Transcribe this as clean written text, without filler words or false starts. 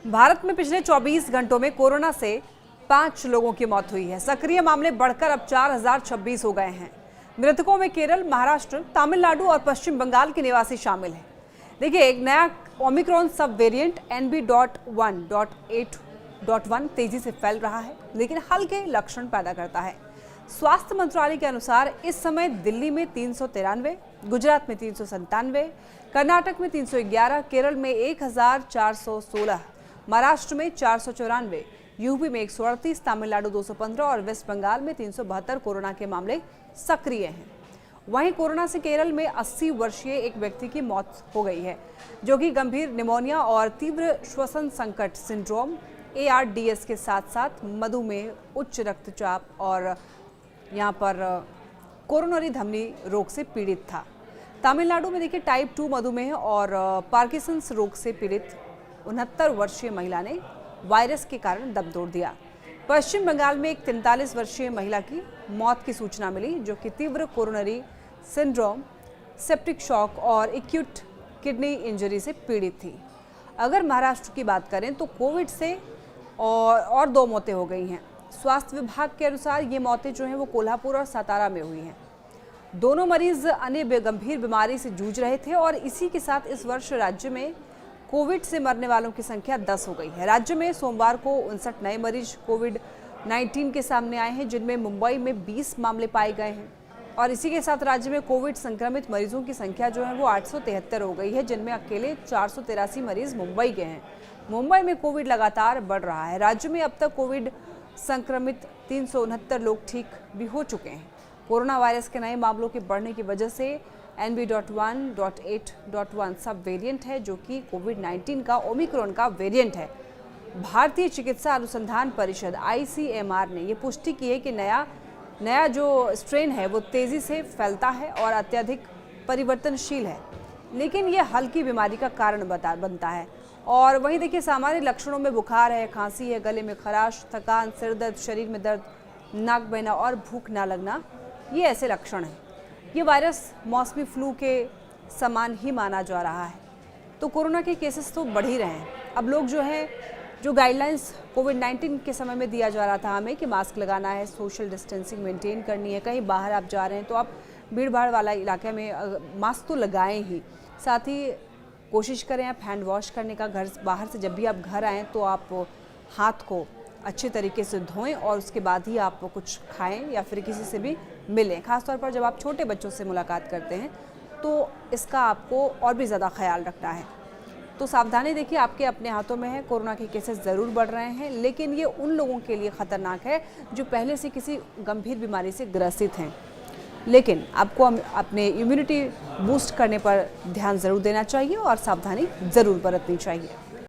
भारत में पिछले 24 घंटों में कोरोना से 5 लोगों की मौत हुई है। सक्रिय मामले बढ़कर अब 4026 हो गए हैं। मृतकों में केरल, महाराष्ट्र, तमिलनाडु और पश्चिम बंगाल के निवासी शामिल हैं। देखिए, एक नया ओमिक्रॉन सब वेरिएंट NB.1.8.1 तेजी से फैल रहा है, लेकिन हल्के लक्षण पैदा करता है। स्वास्थ्य मंत्रालय के अनुसार इस समय दिल्ली में 393, गुजरात में 397, कर्नाटक में 311, केरल में 1416, महाराष्ट्र में 494, यूपी में 138, तमिलनाडु 215 और वेस्ट बंगाल में 372 कोरोना के मामले सक्रिय हैं। वहीं कोरोना से केरल में 80 वर्षीय एक व्यक्ति की मौत हो गई है, जो कि गंभीर निमोनिया और तीव्र श्वसन संकट सिंड्रोम ARDS के साथ साथ मधुमेह, उच्च रक्तचाप और यहाँ पर कोरोनरी धमनी रोग से पीड़ित था। तमिलनाडु में देखिए, टाइप 2 मधुमेह और पार्किंसंस रोग से पीड़ित 69 वर्षीय महिला ने वायरस के कारण दम तोड़ दिया। पश्चिम बंगाल में एक 43 वर्षीय महिला की मौत की सूचना मिली, जो कि तीव्र कोरोनरी सिंड्रोम, सेप्टिक शॉक और एक्यूट किडनी इंजरी से पीड़ित थी। अगर महाराष्ट्र की बात करें तो कोविड से और 2 मौतें हो गई हैं। स्वास्थ्य विभाग के अनुसार ये मौतें जो हैं वो कोल्हापुर और सातारा में हुई हैं। दोनों मरीज अन्य गंभीर बीमारी से जूझ रहे थे और इसी के साथ इस वर्ष राज्य में कोविड से मरने वालों की संख्या 10 हो गई है। राज्य में सोमवार को 59 नए मरीज कोविड-19 के सामने आए हैं, जिनमें मुंबई में 20 मामले पाए गए हैं और इसी के साथ राज्य में कोविड संक्रमित मरीजों की संख्या जो है वो 873 हो गई है, जिनमें अकेले 483 मरीज मुंबई के हैं। मुंबई में कोविड लगातार बढ़ रहा है। राज्य में अब तक कोविड संक्रमित 369 लोग ठीक भी हो चुके हैं। कोरोना वायरस के नए मामलों के बढ़ने की वजह से NB.1.8.1 सब वेरिएंट है, जो कि कोविड-19 का ओमिक्रॉन का वेरिएंट है। भारतीय चिकित्सा अनुसंधान परिषद ICMR ने ये पुष्टि की है कि नया जो स्ट्रेन है वो तेज़ी से फैलता है और अत्यधिक परिवर्तनशील है, लेकिन ये हल्की बीमारी का कारण बनता है। और वहीं देखिए, सामान्य लक्षणों में बुखार है, खांसी है, गले में खराश, थकान, सिर दर्द, शरीर में दर्द, नाक बहना और भूख ना लगना, ये ऐसे लक्षण हैं। ये वायरस मौसमी फ्लू के समान ही माना जा रहा है। तो कोरोना के केसेस तो बढ़ ही रहे हैं। अब लोग जो गाइडलाइंस कोविड-19 के समय में दिया जा रहा था हमें कि मास्क लगाना है, सोशल डिस्टेंसिंग मेंटेन करनी है, कहीं बाहर आप जा रहे हैं तो आप भीड़ भाड़ वाला इलाके में मास्क तो लगाएं ही, साथ ही कोशिश करें आप हैंड वॉश करने का। घर बाहर से जब भी आप घर आएँ तो आप हाथ को अच्छे तरीके से धोएं और उसके बाद ही आप कुछ खाएं या फिर किसी से भी मिलें। खासतौर पर जब आप छोटे बच्चों से मुलाकात करते हैं तो इसका आपको और भी ज़्यादा ख्याल रखना है। तो सावधानी देखिए, आपके अपने हाथों में है। कोरोना के केसेस ज़रूर बढ़ रहे हैं, लेकिन ये उन लोगों के लिए ख़तरनाक है जो पहले से किसी गंभीर बीमारी से ग्रसित हैं। लेकिन आपको अपने इम्यूनिटी बूस्ट करने पर ध्यान ज़रूर देना चाहिए और सावधानी ज़रूर बरतनी चाहिए।